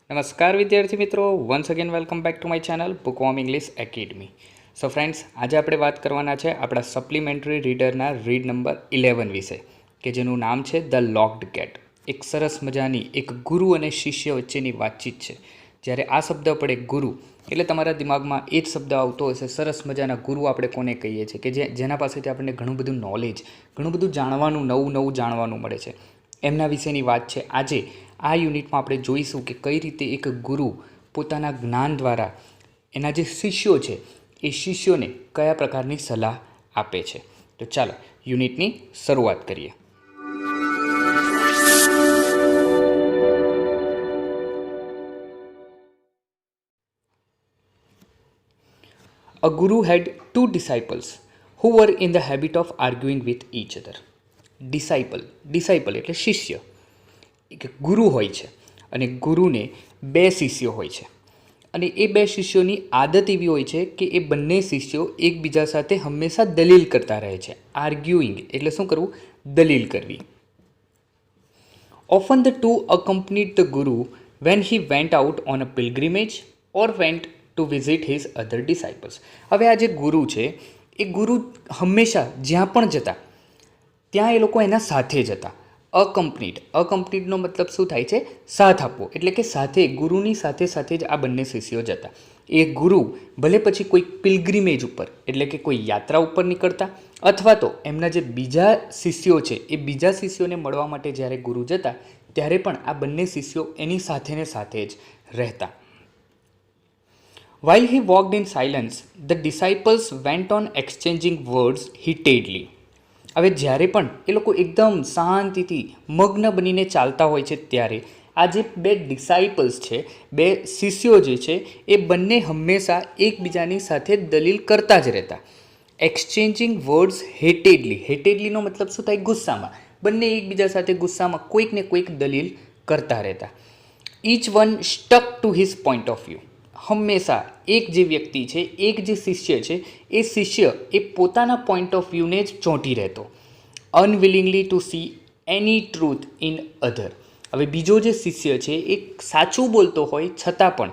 નમસ્કાર વિદ્યાર્થી મિત્રો, once again welcome back to my channel bookworm English academy. So friends, આજે આપણે વાત કરવાના છે આપણા સપ્લિમેન્ટરી રીડરના રીડ નંબર 11 વિશે, કે જેનું નામ છે ધ લોકડ કેટ. એક સરસ મજાની એક ગુરુ અને શિષ્ય વચ્ચેની વાતચીત છે. જ્યારે આ શબ્દ પડે ગુરુ એટલે તમારા દિમાગમાં એ જ શબ્દ આવતો હશે. સરસ મજાના ગુરુ આપણે કોને કહીએ છીએ કે જેના પાસેથી આપણને ઘણું બધું નોલેજ, ઘણું બધું જાણવાનું, નવું જાણવાનું મળે છે. એમના વિશેની વાત છે. આજે આ યુનિટમાં આપણે જોઈશું કે કઈ રીતે એક ગુરુ પોતાના જ્ઞાન દ્વારા એના જે શિષ્યો છે એ શિષ્યોને કયા પ્રકારની સલાહ આપે છે. તો ચાલો યુનિટની શરૂઆત કરીએ. A guru had two disciples who were in the habit of arguing with each other. Disciple એટલે શિષ્ય. એક ગુરુ હોય છે અને ગુરુને બે શિષ્યો હોય છે, અને એ બે શિષ્યોની આદત એવી હોય છે કે એ બંને શિષ્યો એકબીજા સાથે હંમેશા દલીલ કરતા રહે છે. આર્ગ્યુઇંગ એટલે શું કરવું? દલીલ કરવી. Often the two accompanied the guru when he went out on a pilgrimage or went to visit his other disciples. હવે આ જે ગુરુ છે એ ગુરુ હંમેશા જ્યાં પણ જતા ત્યાં એ લોકો એના સાથે જતા. અકમ્પનીડનો મતલબ શું થાય છે? સાથ આપવો. એટલે કે સાથે, ગુરુની સાથે સાથે જ આ બંને શિષ્યો જતા. એ ગુરુ ભલે પછી કોઈ પિલગ્રીમેજ ઉપર એટલે કે કોઈ યાત્રા ઉપર નીકળતા, અથવા તો એમના જે બીજા શિષ્યો છે એ બીજા શિષ્યોને મળવા માટે જ્યારે ગુરુ જતા ત્યારે પણ આ બંને શિષ્યો એની સાથે ને સાથે જ રહેતા. While he walked in silence, the disciples went on exchanging words heatedly. હવે જ્યારે પણ એ લોકો એકદમ શાંતિથી મગ્ન બનીને ચાલતા હોય છે ત્યારે આ જે બે ડિસાઇપલ્સ છે, બે શિષ્યો જે છે એ બંને હંમેશા એકબીજાની સાથે દલીલ કરતા જ રહેતા. એક્સચેન્જિંગ વર્ડ્સ હેટેડલીનો મતલબ શું થાય? ગુસ્સામાં. બંને એકબીજા સાથે ગુસ્સામાં કોઈક ને કોઈક દલીલ કરતા રહેતા. Each one stuck to his point of view. હંમેશા એક જે વ્યક્તિ છે, એક જે શિષ્ય છે, એ શિષ્ય એ પોતાના પોઈન્ટ ઓફ વ્યૂને જ ચોંટી રહેતો. Unwillingly to see any truth in other. હવે બીજો જે શિષ્ય છે એ સાચું બોલતો હોય છતાં પણ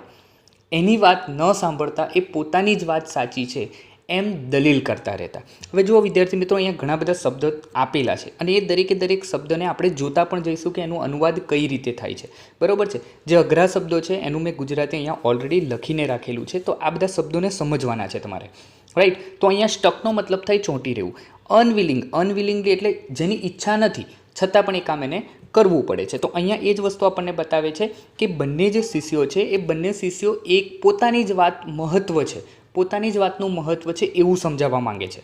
એની વાત ન સાંભળતા એ પોતાની જ વાત સાચી છે એમ દલીલ કરતા રહેતા. હવે જુઓ વિદ્યાર્થી મિત્રો, અહીંયા ઘણા બધા શબ્દો આપેલા છે અને એ દરેકે દરેક શબ્દને આપણે જોતા પણ જઈશું કે એનું અનુવાદ કઈ રીતે થાય છે. બરાબર છે? જે અઘરા શબ્દો છે એનું મેં ગુજરાતી અહીંયા ઓલરેડી લખીને રાખેલું છે, તો આ બધા શબ્દોને સમજવાના છે તમારે. રાઈટ? તો અહીંયા સ્ટકનો મતલબ થાય ચોંટી રહેવું. અનવિલિંગલી એટલે જેની ઈચ્છા નથી છતાં પણ એ કામ એને કરવું પડે છે. તો અહીંયા એ જ વસ્તુ આપણને બતાવે છે કે બંને જે શિષ્યો છે એ બંને શિષ્યો એક પોતાની જ વાત મહત્ત્વ છે, પોતાની જ વાતનું મહત્ત્વ છે એવું સમજાવવા માંગે છે.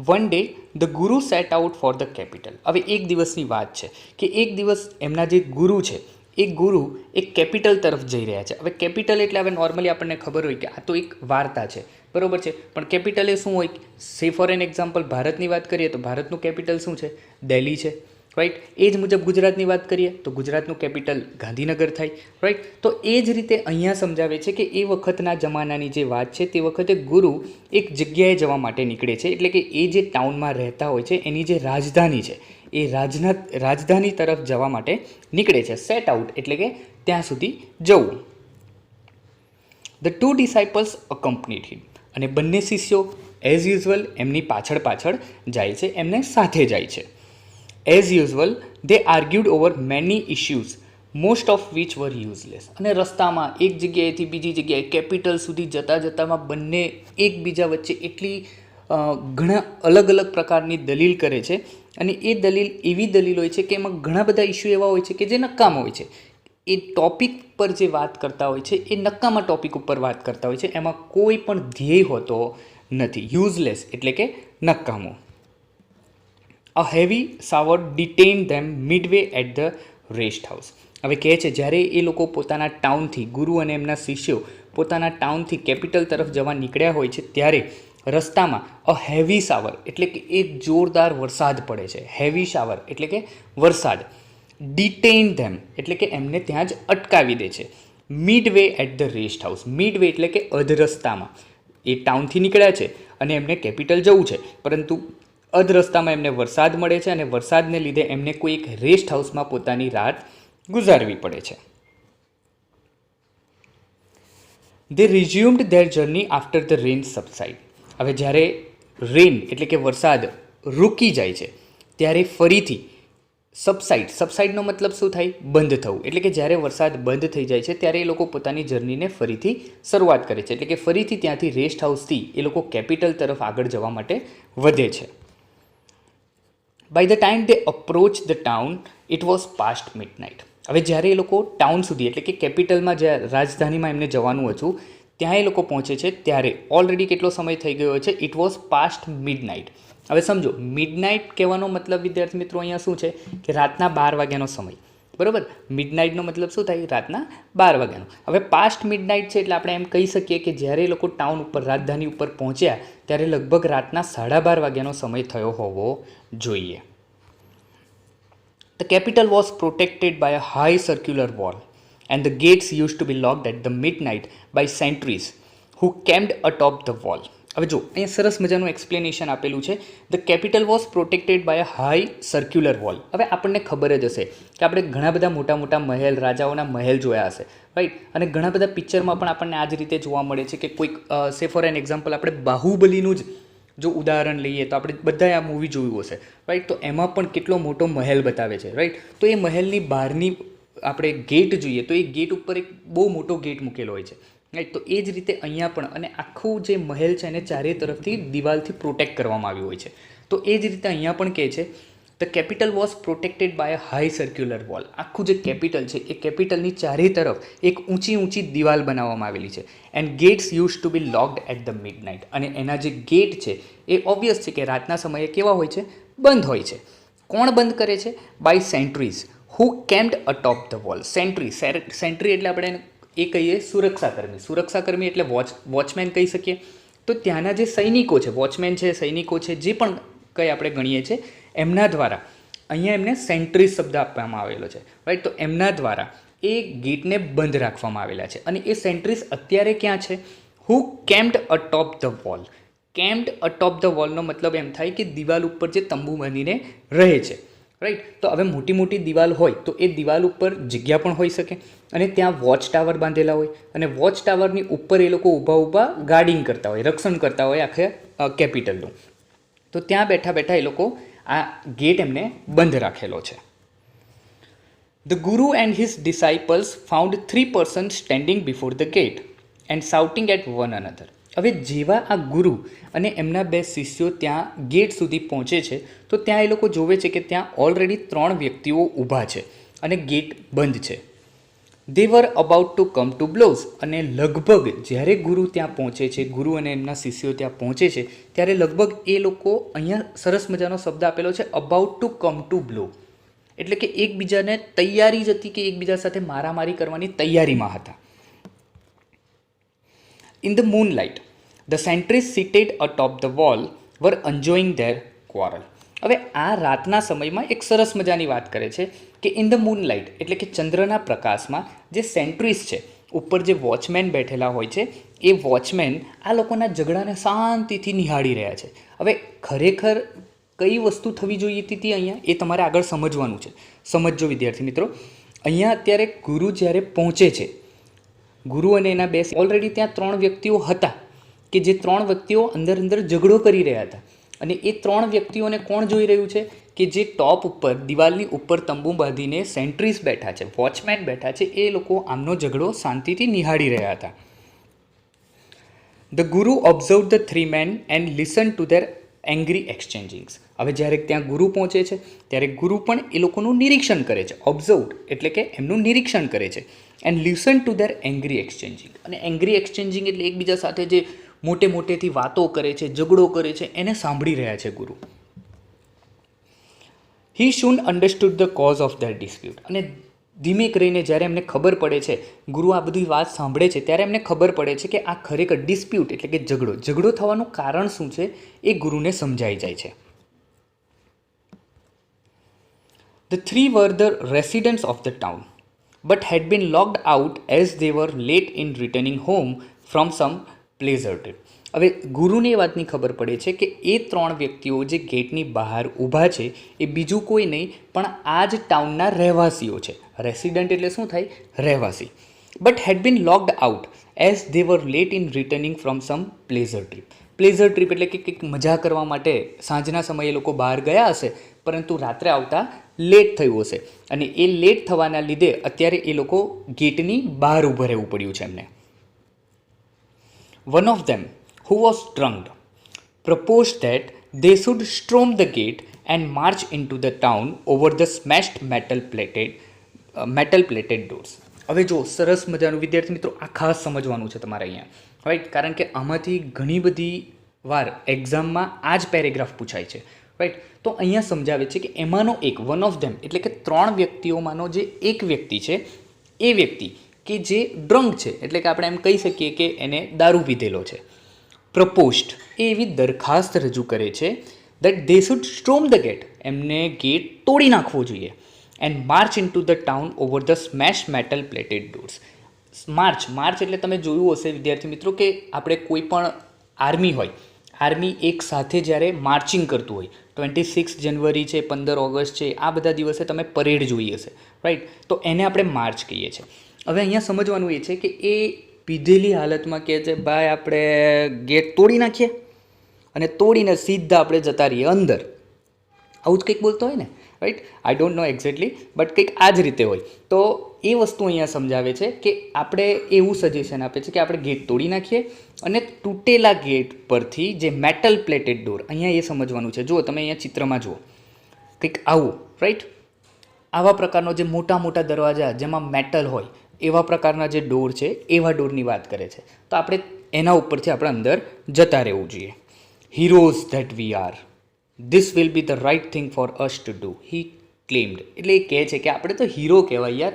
વન ડે ધ ગુરુ set out for the capital. હવે એક દિવસની વાત છે કે એક દિવસ એમના જે ગુરુ છે એ ગુરુ એક કેપિટલ તરફ જઈ રહ્યા છે. હવે કેપિટલ એટલે હવે નોર્મલી આપણને ખબર હોય કે આ તો એક વાર્તા છે, બરાબર છે, પણ કેપિટલ એ શું હોય? સે ફોર એન એક્ઝામ્પલ ભારતની વાત કરીએ તો ભારતનું કેપિટલ શું છે? દિલ્હી છે. રાઈટ? એ જ મુજબ ગુજરાતની વાત કરીએ તો ગુજરાતનું કેપિટલ ગાંધીનગર થાય. રાઈટ? તો એ જ રીતે અહીંયા સમજાવે છે કે એ વખતના જમાનાની જે વાત છે તે વખતે ગુરુ એક જગ્યાએ જવા માટે નીકળે છે. એટલે કે એ જે ટાઉનમાં રહેતા હોય છે એની જે રાજધાની છે એ રાજધાની તરફ જવા માટે નીકળે છે. સેટ આઉટ એટલે કે ત્યાં સુધી જવું. ધ ટુ ડિસાઇપલ્સ અકમ્પનીડ હિમ. અને બંને શિષ્યો એઝ યુઝ્યુઅલ એમની પાછળ જાય છે, એમને સાથે જાય છે. As usual they argued over many issues most of which were useless. અને રસ્તામાં એક જગ્યાએથી બીજી જગ્યાએ કેપિટલ સુધી જતાં બંને એકબીજા વચ્ચે એટલી ઘણા અલગ પ્રકારની દલીલ કરે છે, અને એ દલીલ એવી દલીલ હોય છે કે એમાં ઘણા બધા ઇશ્યુ એવા હોય છે કે જે નકામા હોય છે. એ ટૉપિક પર જે વાત કરતા હોય છે એ નકામા ટૉપિક ઉપર વાત કરતા હોય છે, એમાં કોઈ પણ ધ્યેય હોતો નથી. યુઝલેસ એટલે કે નકામો. A heavy shower detain them midway at the rest house. હવે કહે છે જ્યારે એ લોકો પોતાના ટાઉનથી, ગુરુ અને એમના શિષ્યો પોતાના ટાઉનથી કેપિટલ તરફ જવા નીકળ્યા હોય છે ત્યારે રસ્તામાં અ હેવી શાવર એટલે કે એક જોરદાર વરસાદ પડે છે. હેવી શાવર એટલે કે વરસાદ. ડિટેઇન ધેમ એટલે કે એમને ત્યાં જ અટકાવી દે છે. Midway at the rest house. Midway એટલે કે અધ રસ્તામાં. એ ટાઉનથી નીકળ્યા છે અને એમને કેપિટલ જવું છે, પરંતુ અધ રસ્તામાં એમને વરસાદ મળે છે અને વરસાદને લીધે એમને કોઈ એક રેસ્ટ હાઉસમાં પોતાની રાત ગુજારવી પડે છે. They resumed their journey after the rain subside. હવે જ્યારે રેન એટલે કે વરસાદ રૂકી જાય છે ત્યારે ફરીથી સબસાઇડનો મતલબ શું થાય? બંધ થવું. એટલે કે જ્યારે વરસાદ બંધ થઈ જાય છે ત્યારે એ લોકો પોતાની જર્નીને ફરીથી શરૂઆત કરે છે. એટલે કે ફરીથી ત્યાંથી રેસ્ટ હાઉસથી એ લોકો કેપિટલ તરફ આગળ જવા માટે વધે છે. By the time they approach the town it was past midnight. હવે જ્યારે એ લોકો ટાઉન સુધી એટલે કે કેપિટલમાં જ્યાં રાજધાનીમાં એમને જવાનું હતું ત્યાં એ લોકો પહોંચે છે ત્યારે ઓલરેડી કેટલો સમય થઈ ગયો છે? It was past midnight. હવે સમજો, મિડનાઇટ કહેવાનો મતલબ વિદ્યાર્થી મિત્રો અહીંયા શું છે કે રાતના 12 વાગ્યાનો સમય. બરાબર, મિડનાઇટનો મતલબ શું થાય? રાતના 12 વાગ્યાનો. હવે પાસ્ટ મિડનાઇટ છે એટલે આપણે એમ કહી શકીએ કે જ્યારે એ લોકો ટાઉન ઉપર રાજધાની ઉપર પહોંચ્યા ત્યારે લગભગ રાતના 12:30 વાગ્યાનો સમય થયો હોવો જોઈએ. The capital was protected by a high circular wall and the gates used to be locked at the midnight by sentries who camped atop the wall. હવે જો અહીંયા સરસ મજાનું એક્સપ્લેનેશન આપેલું છે. The capital was protected by a high circular wall. હવે આપણને ખબર જ હશે કે આપણે ઘણા બધા મોટા મોટા મહેલ, રાજાઓના મહેલ જોયા હશે, રાઈટ? અને ઘણા બધા પિક્ચરમાં પણ આપણને આ જ રીતે જોવા મળે છે કે કોઈક સે ફોર એન એક્ઝામ્પલ આપણે બાહુબલીનું જ જો ઉદાહરણ લઈએ તો આપણે બધાએ આ મૂવી જોયું હશે, રાઈટ? તો એમાં પણ કેટલો મોટો મહેલ બતાવે છે, રાઈટ? તો એ મહેલની બહારની આપણે ગેટ જોઈએ તો એ ગેટ ઉપર એક બહુ મોટો ગેટ મૂકેલો હોય છે, રાઈટ? તો એ જ રીતે અહીંયા પણ અને આખું જે મહેલ છે એને ચારે તરફથી દિવાલથી પ્રોટેક્ટ કરવામાં આવ્યું હોય છે. તો એ જ રીતે અહીંયા પણ કહે છે the capital was protected by a high circular wall. આખું જે કેપિટલ છે એ કેપિટલની ચારે તરફ એક ઊંચી દિવાલ બનાવવામાં આવેલી છે. And gates used to be locked at the midnight. અને એના જે ગેટ છે એ ઓબ્વિયસ છે કે રાતના સમયે કેવા હોય છે? બંધ હોય છે. કોણ બંધ કરે છે? By sentries who camped atop the wall. Sentry એટલે આપણે એ કહીએ સુરક્ષાકર્મી એટલે વોચમેન કહી શકીએ. તો ત્યાંના જે સૈનિકો છે, વોચમેન છે, સૈનિકો છે, જે પણ કંઈ આપણે ગણીએ છીએ એમના દ્વારા અહીંયા એમને સેન્ટ્રીઝ શબ્દ આપવામાં આવેલો છે, રાઈટ? તો એમના દ્વારા એ ગેટને બંધ રાખવામાં આવેલા છે. અને એ સેન્ટ્રીઝ અત્યારે ક્યાં છે? હુ camped atop the wall. કેમ્ડ atop the વોલનો મતલબ એમ થાય કે દિવાલ ઉપર જે તંબુ બાંધીને રહે છે, રાઈટ? તો હવે મોટી દિવાલ હોય તો એ દિવાલ ઉપર જગ્યા પણ હોઈ શકે અને ત્યાં વોચ ટાવર બાંધેલા હોય અને વોચ ટાવરની ઉપર એ લોકો ઊભા ગાર્ડિંગ કરતા હોય, રક્ષણ કરતા હોય આખે કેપિટલનું. તો ત્યાં બેઠા એ લોકો આ ગેટ એમને બંધ રાખેલો છે. ધ ગુરુ and his disciples found 3 persons standing before the gate and shouting at one another. હવે જેવા આ ગુરુ અને એમના 2 શિષ્યો ત્યાં ગેટ સુધી પહોંચે છે તો ત્યાં એ લોકો જોવે છે કે ત્યાં ઓલરેડી 3 વ્યક્તિઓ ઊભા છે અને ગેટ બંધ છે. They were about to come to blows. અને લગભગ જ્યારે ગુરુ ત્યાં પહોંચે છે, ગુરુ અને એમના શિષ્યો ત્યાં પહોંચે છે ત્યારે લગભગ એ લોકો અહીંયા સરસ મજાનો શબ્દ આપેલો છે about to come to blow. એટલે કે એકબીજાને તૈયારી જ હતી કે એકબીજા સાથે મારામારી કરવાની તૈયારીમાં હતા. In the moonlight the sentries seated atop the wall were enjoying their quarrel. હવે આ રાતના સમયમાં એક સરસ મજાની વાત કરે છે કે ઇન ધ મૂનલાઇટ એટલે કે ચંદ્રના પ્રકાશમાં જે સેન્ટ્રીઝ છે, ઉપર જે વોચમેન બેઠેલા હોય છે, એ વોચમેન આ લોકોના ઝઘડાને શાંતિથી નિહાળી રહ્યા છે. હવે ખરેખર કઈ વસ્તુ થવી જોઈએ હતી અહીંયા એ તમારે આગળ સમજવાનું છે. સમજજો વિદ્યાર્થી મિત્રો. અહીંયા અત્યારે ગુરુ જ્યારે પહોંચે છે, ગુરુ અને એના 2 ઓલરેડી ત્યાં 3 વ્યક્તિઓ હતા કે જે 3 વ્યક્તિઓ અંદર ઝઘડો કરી રહ્યા હતા. અને એ 3 વ્યક્તિઓને કોણ જોઈ રહ્યું છે? કે જે ટોપ ઉપર દિવાલની ઉપર તંબુ બાંધીને સેન્ટ્રીઝ બેઠા છે, વોચમેન બેઠા છે, એ લોકો આમનો ઝઘડો શાંતિથી નિહાળી રહ્યા હતા. The guru observe the 3 men and listen to their angry exchangings. હવે જ્યારે ત્યાં ગુરુ પહોંચે છે ત્યારે ગુરુ પણ એ લોકોનું નિરીક્ષણ કરે છે. ઓબ્ઝર્વ એટલે કે એમનું નિરીક્ષણ કરે છે. And listen to their angry exchanging. અને એંગ્રી એક્સચેન્જિંગ એટલે એકબીજા સાથે જે મોટેથી વાતો કરે છે, ઝઘડો કરે છે, એને સાંભળી રહ્યા છે ગુરુ. He soon understood the cause of their dispute. અને ધીમે કરીને જ્યારે એમને ખબર પડે છે, ગુરુ આ બધી વાત સાંભળે છે ત્યારે એમને ખબર પડે છે કે આ ખરેખર ડિસ્પ્યુટ એટલે કે ઝઘડો થવાનું કારણ શું છે એ ગુરુને સમજાઈ જાય છે. The 3 were the residents of the town, but had been locked out as they were late in returning home from some pleasure trip. હવે ગુરુને એ વાતની ખબર પડે છે કે એ 3 વ્યક્તિઓ જે ગેટની બહાર ઊભા છે એ બીજું કોઈ નહીં પણ આ જ ટાઉનના રહેવાસીઓ છે. રેસિડન્ટ એટલે શું થાય? રહેવાસી. but had been locked out as they were late in returning from some pleasure trip. Pleasure trip એટલે કે કંઈક મજા કરવા માટે સાંજના સમયે લોકો બહાર ગયા હશે, પરંતુ રાત્રે આવતા લેટ થયું હશે, અને એ લેટ થવાના લીધે અત્યારે એ લોકો ગેટની બહાર ઊભું રહેવું પડ્યું છે એમને. One of them, who was drunk, proposed that they should storm the gate and march into the town over the smashed metal plated doors. હવે જો સરસ મજાનું વિદ્યાર્થી મિત્રો આ ખાસ સમજવાનું છે તમારે અહીંયા, રાઈટ, કારણ કે આમાંથી ઘણી બધી વાર એક્ઝામમાં આ જ પેરેગ્રાફ પૂછાય છે, રાઈટ. તો અહીંયા સમજાવે છે કે એમાંનો એક, વન ઓફ ધેમ એટલે કે 3 વ્યક્તિઓમાંનો જે એક વ્યક્તિ છે એ વ્યક્તિ કે જે ડ્રંક છે, એટલે કે આપણે એમ કહી શકીએ કે એને દારૂ પીધેલો છે, પ્રપોઝડ એ એવી દરખાસ્ત રજૂ કરે છે that they should storm the gate, એમને ગેટ તોડી નાખવો જોઈએ, and march into the town over the smash metal plated doors. March એટલે તમે જોયું હશે વિદ્યાર્થી મિત્રો કે આપણે કોઈ પણ આર્મી હોય, આર્મી એક સાથે જ્યારે માર્ચિંગ કરતું હોય, 26 જનવરી છે, 15 ઓગસ્ટ છે, આ બધા દિવસે તમે પરેડ જોઈ હશે, રાઈટ, તો એને આપણે માર્ચ કહીએ છીએ. હવે અહીંયા સમજવાનું એ છે કે એ પીધેલી હાલતમાં કહે છે ભાઈ આપણે ગેટ તોડી નાખીએ અને તોડીને સીધા આપણે જતા રહીએ અંદર, આવું જ કંઈક બોલતો હોય ને, right. I don't know exactly, but કંઈક આ જ રીતે હોય. તો એ વસ્તુ અહીંયા સમજાવે છે કે આપણે એવું સજેશન આપે છે કે આપણે ગેટ તોડી નાખીએ અને તૂટેલા ગેટ પરથી જે મેટલ પ્લેટેડ ડોર, અહીંયા એ સમજવાનું છે. જુઓ તમે અહીંયા ચિત્રમાં જુઓ કંઈક આવું, રાઈટ, આવા પ્રકારનો જે મોટા મોટા દરવાજા જેમાં મેટલ હોય એવા પ્રકારના જે ડોર છે એવા ડોરની વાત કરે છે. તો આપણે એના ઉપરથી આપણે અંદર જતા રહેવું જોઈએ. Heroes that we are, this will be the right thing for us to do, he claimed. એટલે એ કહે છે કે આપણે તો હીરો કહેવાય યાર,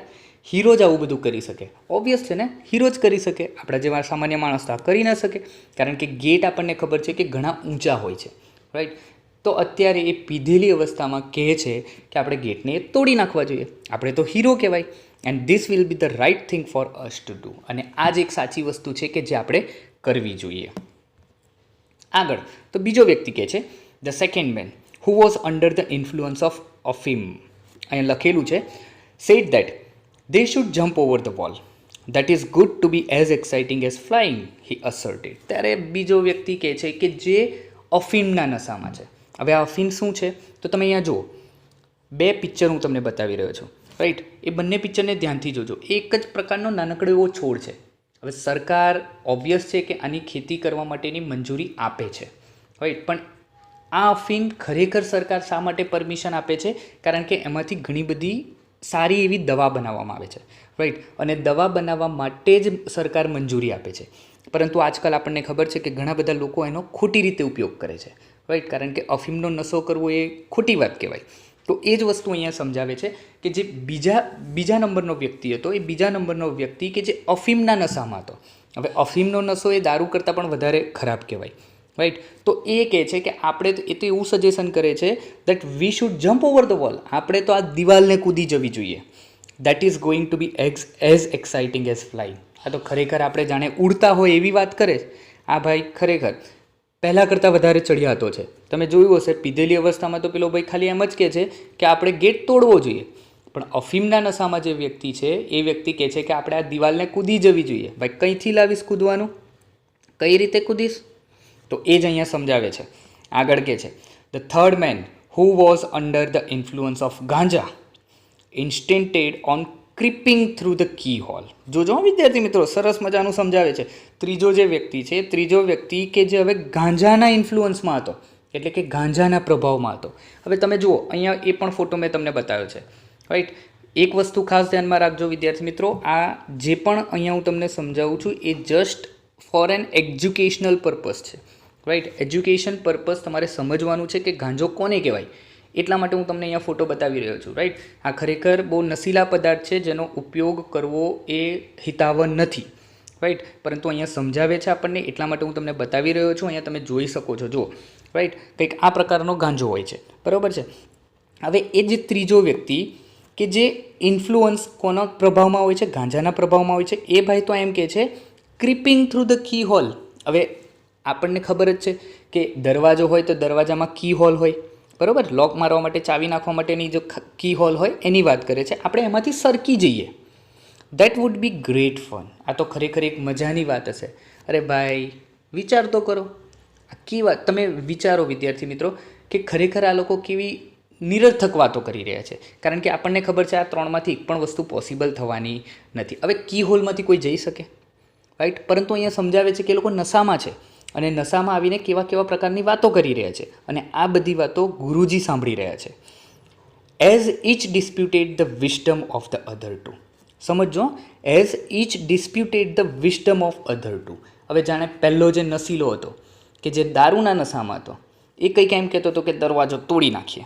હીરો જ આવું બધું કરી શકે. ઓબ્વિયસ છે ને, હીરો જ કરી શકે, આપણા જેવા સામાન્ય માણસ તો આ કરી ન શકે, કારણ કે ગેટ આપણને ખબર છે કે ઘણા ઊંચા હોય છે, રાઈટ. તો અત્યારે એ પીધેલી અવસ્થામાં કહે છે કે આપણે ગેટને તોડી નાખવા જોઈએ, આપણે તો હીરો કહેવાય, and this will be the right thing for us to do. અને આ જ એક સાચી વસ્તુ છે કે જે આપણે કરવી જોઈએ. આગળ તો બીજો વ્યક્તિ કહે છે the second man who was under the influence of afim, અહીંયા લખેલું છે, said that they should jump over the wall. That is good to be as exciting as flying, he asserted. ત્યારે બીજો વ્યક્તિ કહે છે કે જે અફીમના નશામાં છે. હવે આ અફીમ શું છે તો તમે અહીંયા જુઓ, 2 પિક્ચર હું તમને બતાવી રહ્યો છું, રાઈટ. એ બંને પિક્ચરને ધ્યાનથી જોજો. એક જ પ્રકારનો નાનકડો એવો છોડ છે. હવે સરકાર ઓબ્વિયસ છે કે આની ખેતી કરવા માટેની મંજૂરી આપે છે, રાઈટ, પણ આ અફીમ ખરેખર સરકાર શા માટે પરમિશન આપે છે? કારણ કે એમાંથી ઘણી બધી સારી એવી દવા બનાવવામાં આવે છે, રાઈટ, અને દવા બનાવવા માટે જ સરકાર મંજૂરી આપે છે. પરંતુ આજકાલ આપણને ખબર છે કે ઘણા બધા લોકો એનો ખોટી રીતે ઉપયોગ કરે છે, રાઈટ, કારણ કે અફીમનો નશો કરવો એ ખોટી વાત કહેવાય. તો એ જ વસ્તુ અહીંયા સમજાવે છે કે જે બીજા નંબરનો વ્યક્તિ હતો, એ બીજા નંબરનો વ્યક્તિ કે જે અફીમના નશામાં હતો. હવે અફીમનો નશો એ દારૂ કરતાં પણ વધારે ખરાબ કહેવાય, રાઈટ. તો એ કહે છે કે આપણે એ તો એવું સજેશન કરે છે that we should jump over the wall, આપણે તો આ દિવાલને કૂદી જવી જોઈએ. That is going to be as exciting as flying. આ તો ખરેખર આપણે જાણે ઉડતા હોય એવી વાત કરે છે. આ ભાઈ ખરેખર પહેલાં કરતાં વધારે ચડિયાતો છે. તમે જોયું હશે પીધેલી અવસ્થામાં તો પેલો ભાઈ ખાલી એમ જ કહે છે કે આપણે ગેટ તોડવો જોઈએ, પણ અફીમના નશામાં જે વ્યક્તિ છે એ વ્યક્તિ કહે છે કે આપણે આ દિવાલને કૂદી જવી જોઈએ. ભાઈ કંઈથી લાવીશ કૂદવાનું, કઈ રીતે કૂદીશ? તો એ જ અહીંયા સમજાવે છે. આગળ કહે છે the third man who was under the influence of ganja insisted on creeping through the key hole. જોજો વિદ્યાર્થી મિત્રો, સરસ મજાનું સમજાવે છે. ત્રીજો જે વ્યક્તિ છે, ત્રીજો વ્યક્તિ કે જે હવે ગાંજાના ઇન્ફ્લુઅન્સમાં હતો, એટલે કે ગાંજાના પ્રભાવમાં હતો. હવે તમે જુઓ અહીંયા એ પણ ફોટો મેં તમને બતાવ્યો છે, રાઈટ. એક વસ્તુ ખાસ ધ્યાનમાં રાખજો વિદ્યાર્થી મિત્રો, આ જે પણ અહીંયા હું તમને સમજાવું છું એ just for an educational purpose છે, રાઈટ. એજ્યુકેશન પર્પઝ તમારે સમજવાનું છે કે ગાંજો કોને કહેવાય, એટલા માટે હું તમને અહીંયા ફોટો બતાવી રહ્યો છું, રાઈટ. આ ખરેખર બહુ નશીલા પદાર્થ છે જેનો ઉપયોગ કરવો એ હિતાવહ નથી, રાઈટ, પરંતુ અહીંયા સમજાવે છે આપણને, એટલા માટે હું તમને બતાવી રહ્યો છું. અહીંયા તમે જોઈ શકો છો, જુઓ, રાઈટ, કંઈક આ પ્રકારનો ગાંજો હોય છે, બરાબર છે. હવે એ જે ત્રીજો વ્યક્તિ કે જે ઇન્ફ્લુઅન્સ કોના પ્રભાવમાં હોય છે, ગાંજાના પ્રભાવમાં હોય છે, એ ભાઈ તો એમ કહે છે ક્રીપિંગ થ્રુ ધ કી હોલ. હવે આપણને ખબર જ છે કે દરવાજો હોય તો દરવાજામાં કી હોલ હોય, બરાબર, લોક મારવા માટે, ચાવી નાખવા માટેની જો કી હોલ હોય એની વાત કરે છે. આપણે એમાંથી સરકી જઈએ, that would be great fun. આ તો ખરેખર એક મજાની વાત હશે. અરે ભાઈ વિચાર તો કરો, આખી વાત તમે વિચારો વિદ્યાર્થી મિત્રો કે ખરેખર આ લોકો કેવી નિરર્થક વાતો કરી રહ્યા છે. કારણ કે આપણને ખબર છે આ ત્રણમાંથી એક પણ વસ્તુ પોસિબલ થવાની નથી. હવે કી હોલમાંથી કોઈ જઈ શકે, રાઈટ? પરંતુ અહીંયા સમજાવે છે કે એ લોકો નશામાં છે અને નશામાં આવીને કેવા કેવા પ્રકારની વાતો કરી રહ્યા છે અને આ બધી વાતો ગુરુજી સાંભળી રહ્યા છે. As each disputed the wisdom of the other two. સમજો, as each disputed the wisdom of other two. હવે જાણે પહેલો જે નશીલો હતો કે જે દારૂના નશામાં હતો એ કંઈક એમ કહેતો હતો કે દરવાજો તોડી નાખીએ.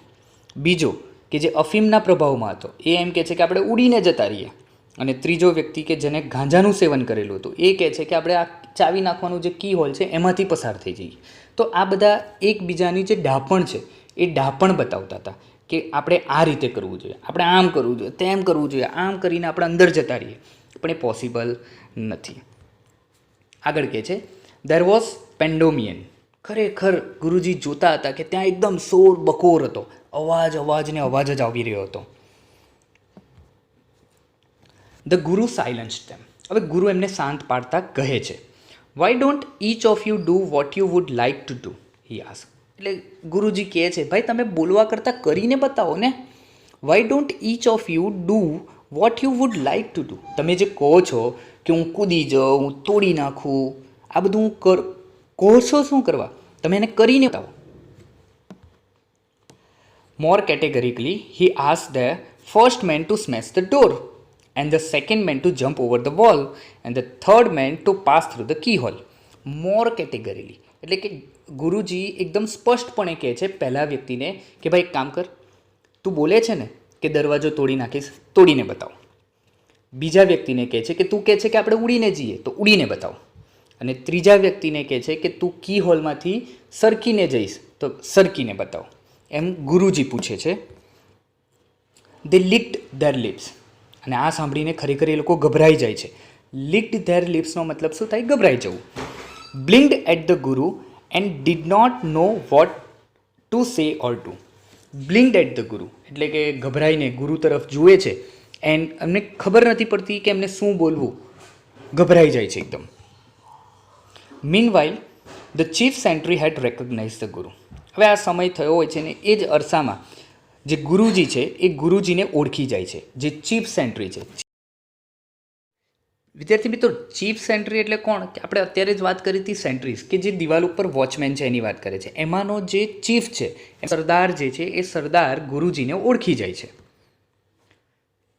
બીજો કે જે અફીમના પ્રભાવમાં હતો એ એમ કહે છે કે આપણે ઉડીને જતા રહીએ. અને ત્રીજો વ્યક્તિ કે જેને ગાંજાનું સેવન કરેલું હતું એ કહે છે કે આપણે આ ચાવી નાખવાનું જે કી હોલ છે એમાંથી પસાર થઈ જઈએ. તો આ બધા એકબીજાની જે ડાપણ છે એ ડાપણ બતાવતા હતા કે આપણે આ રીતે કરવું જોઈએ, આપણે આમ કરવું જોઈએ, તેમ કરવું જોઈએ, આમ કરીને આપણે અંદર જતા રહીએ. પણ એ પોસિબલ નથી. આગળ કહે છે દેર વોઝ પેન્ડોમિયન. ખરેખર ગુરુજી જોતા હતા કે ત્યાં એકદમ શોર બકોર હતો, અવાજ ને અવાજ જ આવી રહ્યો હતો. ધ ગુરુ સાયલન્સ ધેમ. હવે ગુરુ એમને શાંત પાડતા કહે છે why don't inch of you do what you would like to do, he ask. એટલે ગુરુજી કહે છે ભાઈ તમે બોલવા કરતાં કરીને બતાવો ને. Why don't inch of you do what you would like to do. તમે જે કહો છો કે હું કૂદી જાઉં, હું તોડી નાખું, આ બધું હું કહો છો શું કરવા, તમે એને કરીને બતાવો. More categorically he ask the first man to smash the door and the second man to jump over the wall and the third man to pass through the keyhole. More categorically. એટલે કે ગુરુજી એકદમ સ્પષ્ટપણે કહે છે પહેલા વ્યક્તિને કે ભાઈ એક કામ કર, તું બોલે છે ને કે દરવાજો તોડી નાખીશ, તોડીને બતાવ. બીજા વ્યક્તિને કહે છે કે તું કહે છે કે આપણે ઉડીને જઈએ તો ઉડીને બતાવ. અને ત્રીજા વ્યક્તિને કહે છે કે તું કી હોલમાંથી સરકીને જઈશ તો સરકીને બતાવ. એમ ગુરુજી પૂછે છે. They licked their lips. અને આ સાંભળીને ખરેખર એ લોકો ગભરાઈ જાય છે. લિક્ડ ધેર લિપ્સનો મતલબ શું થાય? ગભરાઈ જવું. બ્લિંક્ડ એટ ધ ગુરુ and did not know what to say or do. Blinked at the guru એટલે કે ગભરાઈને ગુરુ તરફ જુએ છે એન્ડ એમને ખબર નથી પડતી કે એમને શું બોલવું, ગભરાઈ જાય છે એકદમ. Meanwhile the chief sentry had recognise the guru. હવે આ સમય થયો હોય છે ને એ જ અરસામાં જે ગુરુજી છે એ ગુરુજીને ઓળખી જાય છે, જે ચીફ સેન્ટ્રી છે. વિદ્યાર્થી મિત્રો, ચીફ સેન્ટ્રી એટલે કોણ? કે આપણે અત્યારે જ વાત કરી હતી સેન્ટ્રીઝ કે જે દિવાલ ઉપર વોચમેન છે એની વાત કરે છે. એમાંનો જે ચીફ છે, સરદાર જે છે એ સરદાર ગુરુજીને ઓળખી જાય છે.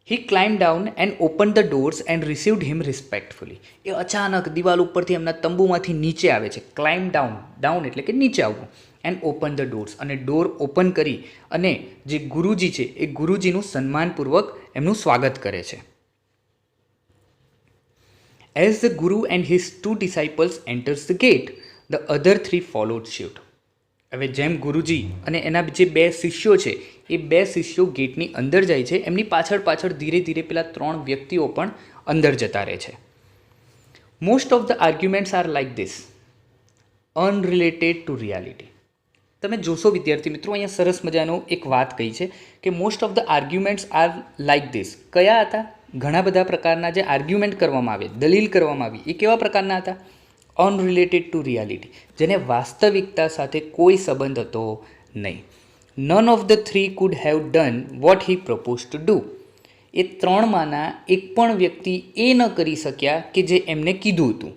He climb down and open the doors and received him respectfully. એ અચાનક દિવાલ ઉપરથી એમના તંબુમાંથી નીચે આવે છે. ક્લાઇમ્બ ડાઉન, ડાઉન એટલે કે નીચે આવવું. એન્ડ ઓપન ધ ડોર્સ, અને ડોર ઓપન કરી અને જે ગુરુજી છે એ ગુરુજીનું સન્માનપૂર્વક એમનું સ્વાગત કરે છે. એઝ ધ ગુરુ and his 2 disciples enters the gate, the other 3 followed suit. હવે જેમ ગુરુજી અને એના જે 2 શિષ્યો છે એ 2 શિષ્યો ગેટની અંદર જાય છે, એમની પાછળ પાછળ ધીરે ધીરે પેલા 3 વ્યક્તિઓ પણ અંદર જતા રહે છે. Most of the arguments are like this, unrelated to reality. તમે જોશો વિદ્યાર્થી મિત્રો, અહીંયા સરસ મજાનો એક વાત કહી છે કે most of the arguments are like this. કયા હતા? ઘણા બધા પ્રકારના જે આર્ગ્યુમેન્ટ કરવામાં આવે, દલીલ કરવામાં આવી, એ કેવા પ્રકારના હતા? અનરિલેટેડ ટુ રિયાલિટી, જેને વાસ્તવિકતા સાથે કોઈ સંબંધ હતો નહીં. None of the 3 could have done what he propose to do. એ 3માંના એક પણ વ્યક્તિ એ ન કરી શક્યા કે જે એમને કીધું હતું.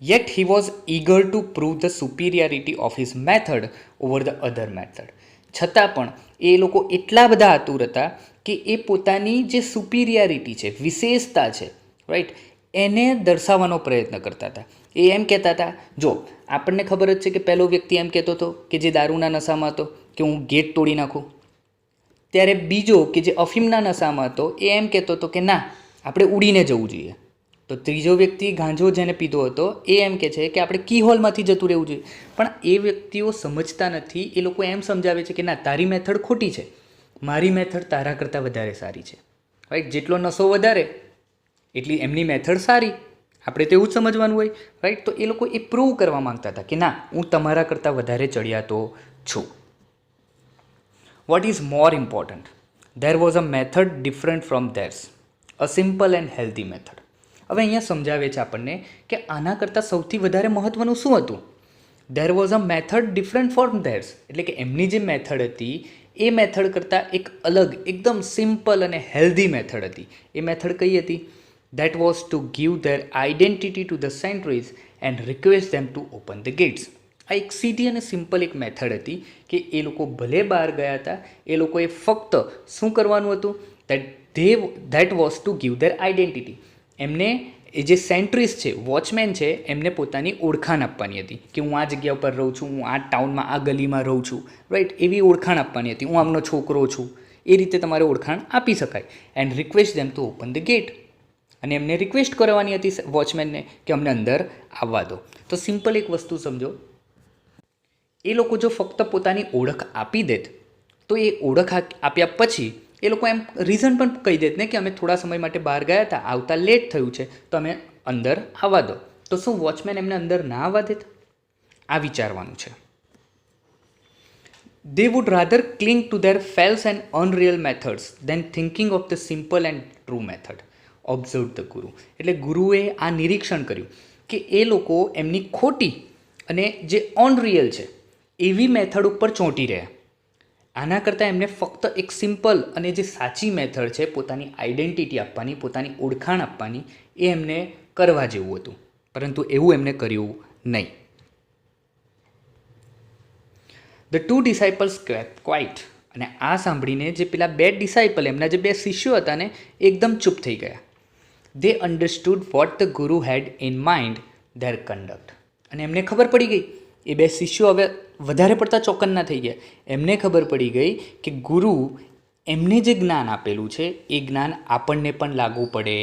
Yet he was eager to prove the superiority of his method over the other method. છતાં પણ એ લોકો એટલા બધા આતુર હતા કે એ પોતાની જે સુપિરિયરિટી છે, વિશેષતા છે, રાઈટ, એને દર્શાવવાનો પ્રયત્ન કરતા હતા. એ એમ કહેતા હતા, જો આપણને ખબર જ છે કે પહેલો વ્યક્તિ એમ કહેતો હતો કે જે દારૂના નશામાં હતો કે હું ગેટ તોડી નાખું, ત્યારે બીજો કે જે અફીમના નશામાં હતો એ એમ કહેતો હતો કે ના, આપણે ઉડીને જવું જોઈએ. તો ત્રીજો વ્યક્તિ ગાંજો જેને પીધો હતો એ એમ કહે છે કે આપણે કી હોલમાંથી જતું રહેવું જોઈએ. પણ એ વ્યક્તિઓ સમજતા નથી. એ લોકો એમ સમજાવે છે કે ના, તારી મેથડ ખોટી છે, મારી મેથડ તારા કરતાં વધારે સારી છે, રાઈટ. જેટલો નશો વધારે એટલી એમની મેથડ સારી, આપણે તો એવું જ સમજવાનું હોય, રાઈટ. તો એ લોકો એ પ્રૂવ કરવા માંગતા હતા કે ના, હું તમારા કરતાં વધારે ચડિયાતો છું. What is more important? There was a method different from theirs. A simple and healthy method. હવે અહીંયા સમજાવે છે આપણને કે આના કરતાં સૌથી વધારે મહત્ત્વનું શું હતું. There was a method different from theirs, એટલે કે એમની જે મેથડ હતી એ મેથડ કરતાં એક અલગ એકદમ સિમ્પલ અને હેલ્ધી મેથડ હતી. એ મેથડ કઈ હતી? That was to give their identity to the sentries and request them to open the gates. આ એક સીધી અને સિમ્પલ એક મેથડ હતી કે એ લોકો ભલે બહાર ગયા હતા, એ લોકોએ ફક્ત શું કરવાનું હતું? That was to give their identity. એમને એ જે સેન્ટ્રીઝ છે, વોચમેન છે, એમને પોતાની ઓળખાણ આપવાની હતી કે હું આ જગ્યા ઉપર રહું છું, હું આ ટાઉનમાં આ ગલીમાં રહું છું, રાઈટ. એવી ઓળખાણ આપવાની હતી, હું આમનો છોકરો છું. એ રીતે તમારે ઓળખાણ આપી શકાય. And request them to open the gate. અને એમને રિક્વેસ્ટ કરવાની હતી વોચમેનને કે અમને અંદર આવવા દો. તો સિમ્પલ એક વસ્તુ સમજો, એ લોકો જો ફક્ત પોતાની ઓળખ આપી દેત તો એ ઓળખ આપ્યા પછી એ લોકો એમ રીઝન પણ કહી દેત ને કે અમે થોડા સમય માટે બહાર ગયા હતા, આવતા લેટ થયું છે, તો અમે અંદર આવવા દો. તો શું વોચમેન એમને અંદર ના આવવા દેત? આ વિચારવાનું છે. They would rather cling to their false and unreal methods than thinking of the simple and true method. Observed the Guru. એટલે ગુરુએ આ નિરીક્ષણ કર્યું કે એ લોકો એમની ખોટી અને જે અનરિયલ છે એવી મેથડ ઉપર ચોંટી રહ્યા. આના કરતાં એમને ફક્ત એક સિમ્પલ અને જે સાચી મેથડ છે પોતાની આઈડેન્ટિટી આપવાની, પોતાની ઓળખાણ આપવાની, એ એમને કરવા જેવું હતું. પરંતુ એવું એમને કર્યું નહીં. The two disciples kept quiet. અને આ સાંભળીને જે પેલા બે ડિસાઇપલ, એમના જે બે શિષ્યો હતા ને, એકદમ ચૂપ થઈ ગયા. દે અન્ડરસ્ટુડ વોટ ધ ગુરુ હેડ ઇન માઇન્ડ ધેર કન્ડક્ટ. અને એમને ખબર પડી ગઈ, એ બે શિષ્યો હવે વધારે પડતા ચોકન્ના થઈ ગયા. એમને ખબર પડી ગઈ કે ગુરુ એમને જે જ્ઞાન આપેલું છે એ જ્ઞાન આપણને પણ લાગુ પડે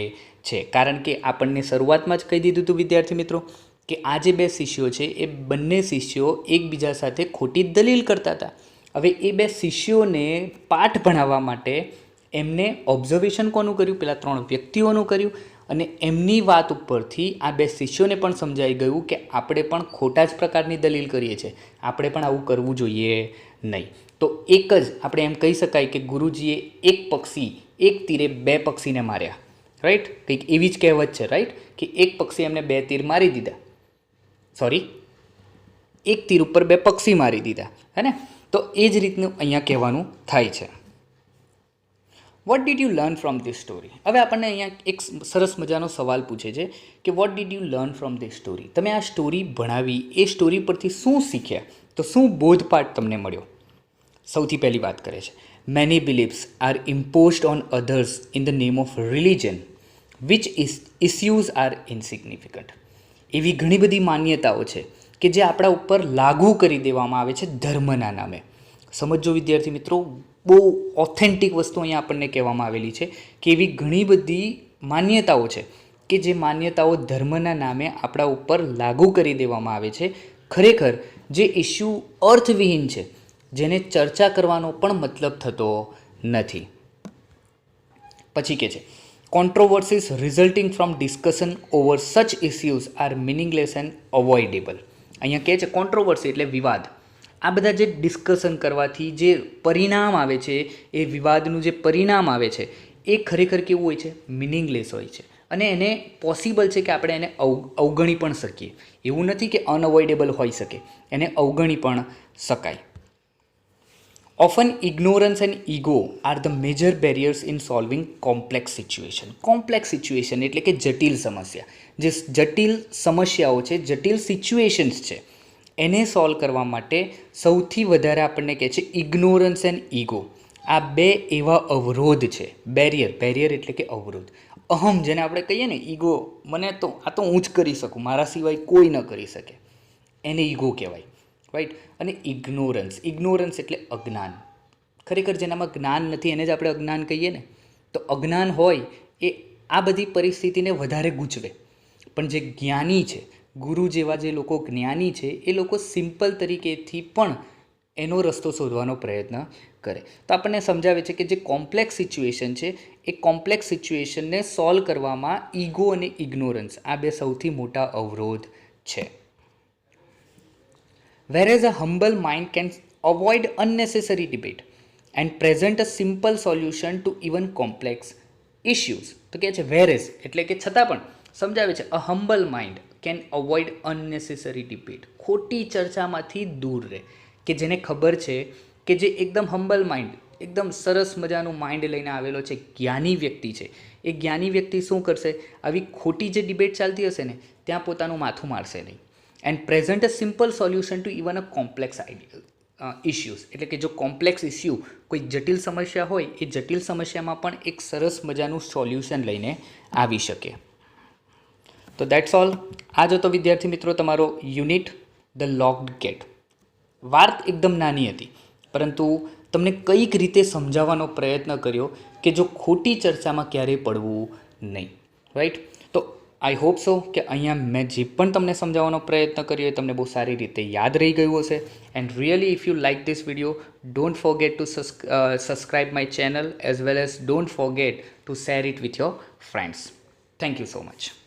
છે. કારણ કે આપણને શરૂઆતમાં જ કહી દીધું હતું વિદ્યાર્થી મિત્રો કે આ જે બે શિષ્યો છે એ બંને શિષ્યો એકબીજા સાથે ખોટી દલીલ કરતા હતા. હવે એ બે શિષ્યોને પાઠ ભણાવવા માટે એમને ઓબ્ઝર્વેશન કોનું કર્યું? પેલા ત્રણ વ્યક્તિઓનું કર્યું. અને એમની વાત ઉપરથી આ બે શિષ્યોને પણ સમજાઈ ગયું કે આપણે પણ ખોટા જ પ્રકારની દલીલ કરીએ છીએ, આપણે પણ આવું કરવું જોઈએ નહીં. તો એક જ આપણે એમ કહી શકાય કે ગુરુજીએ એક પક્ષી, એક તીરે બે પક્ષીને માર્યા, રાઈટ. કંઈક એવી જ કહેવત છે, રાઈટ, કે એક પક્ષી એમને બે તીર મારી દીધા. સોરી, એક તીર ઉપર બે પક્ષી મારી દીધા, હે ને. તો એ જ રીતનું અહીંયા કહેવાનું થાય છે. What did you learn from this story? હવે આપણને અહીંયા એક સરસ મજાનો સવાલ પૂછે છે કે what did you learn from this story? તમે આ સ્ટોરી ભણાવી, એ સ્ટોરી પરથી શું શીખ્યા? તો શું બોધપાઠ તમને મળ્યો? સૌથી પહેલી વાત કરે છે, many beliefs are imposed on others in the name of religion which issues are insignificant. એવી ઘણી બધી માન્યતાઓ છે કે જે આપણા ઉપર લાગુ કરી દેવામાં આવે છે ધર્મના નામે. સમજો વિદ્યાર્થી મિત્રો, બહુ ઓથેન્ટિક વસ્તુ અહીંયા આપણને કહેવામાં આવેલી છે કે એવી ઘણી બધી માન્યતાઓ છે કે જે માન્યતાઓ ધર્મના નામે આપણા ઉપર લાગુ કરી દેવામાં આવે છે. ખરેખર જે ઇસ્યુ અર્થવિહીન છે, જેને ચર્ચા કરવાનો પણ મતલબ થતો નથી. પછી કે છે, controversies resulting from discussion over such issues are meaningless and avoidable. અહીંયા કહે છે કોન્ટ્રોવર્સી એટલે વિવાદ. આ બધા જે ડિસ્કશન કરવાથી જે પરિણામ આવે છે, એ વિવાદનું જે પરિણામ આવે છે એ ખરેખર કેવું હોય છે? મિનિંગલેસ હોય છે. અને એને પોસિબલ છે કે આપણે એને અવગણી પણ શકીએ. એવું નથી કે અનઅવોઇડેબલ હોઈ શકે, એને અવગણી પણ શકાય. Often ignorance and ego are the major barriers in solving complex situation. Complex situation એટલે કે જટિલ સમસ્યા. જે જટિલ સમસ્યાઓ છે, જટિલ સિચ્યુએશન્સ છે, એને સોલ્વ કરવા માટે સૌથી વધારે આપણને કહે છે ઇગ્નોરન્સ એન્ડ ઈગો. આ બે એવા અવરોધ છે. બેરિયર એટલે કે અવરોધ. અહમ જેને આપણે કહીએ ને, ઈગો, મને તો આ તો હું જ કરી શકું, મારા સિવાય કોઈ ન કરી શકે, એને ઈગો કહેવાય, રાઈટ. અને ઇગ્નોરન્સ એટલે અજ્ઞાન. ખરેખર જેનામાં જ્ઞાન નથી એને જ આપણે અજ્ઞાન કહીએ ને. તો અજ્ઞાન હોય એ આ બધી પરિસ્થિતિને વધારે ગૂંચવે. પણ જે જ્ઞાની છે, ગુરુ જેવા જે લોકો જ્ઞાની છે, એ લોકો સિમ્પલ તરીકેથી પણ એનો રસ્તો શોધવાનો પ્રયત્ન કરે. તો આપણને સમજાવે છે કે જે કોમ્પ્લેક્સ સિચ્યુએશન છે, એ કોમ્પ્લેક્સ સિચ્યુએશનને સોલ્વ કરવામાં ઈગો અને ઇગ્નોરન્સ આ બે સૌથી મોટા અવરોધ છે. Whereas a humble mind can avoid unnecessary debate and present a simple solution to even complex issues તો કહે છે વેરેઝ એટલે કે છતાં પણ સમજાવે છે અ humble mind can avoid અનનેસેસરી debate, ખોટી ચર્ચામાંથી દૂર રહે. કે જેને ખબર છે કે જે એકદમ હમ્બલ માઇન્ડ, એકદમ સરસ મજાનું માઇન્ડ લઈને આવેલો છે, જ્ઞાની વ્યક્તિ છે, એ જ્ઞાની વ્યક્તિ શું કરશે, આવી ખોટી જે ડિબેટ ચાલતી હશે ને ત્યાં પોતાનું માથું મારશે નહીં. And present a simple solution two even a complex issues એટલે કે જો કોમ્પ્લેક્સ ઇસ્યુ કોઈ જટિલ સમસ્યા હોય એ જટિલ સમસ્યામાં પણ એક સરસ મજાનું સોલ્યુશન લઈને આવી શકે. તો દેટ્સ ઓલ. આ જ હતો વિદ્યાર્થી મિત્રો તમારો યુનિટ ધ લોક્ડ ગેટ. વાત એકદમ નાની હતી પરંતુ તમને કઈક રીતે સમજાવવાનો પ્રયત્ન કર્યો કે જો ખોટી ચર્ચામાં ક્યારેય પડવું નહીં. રાઈટ. તો આઈ હોપ સો કે અહીંયા મેં જે પણ તમને સમજાવવાનો પ્રયત્ન કર્યો એ તમને બહુ સારી રીતે યાદ રહી ગયું હશે. And really if you like this video, don't forget two subscribe my channel as well as don't forget two share it with your friends. Thank you so much.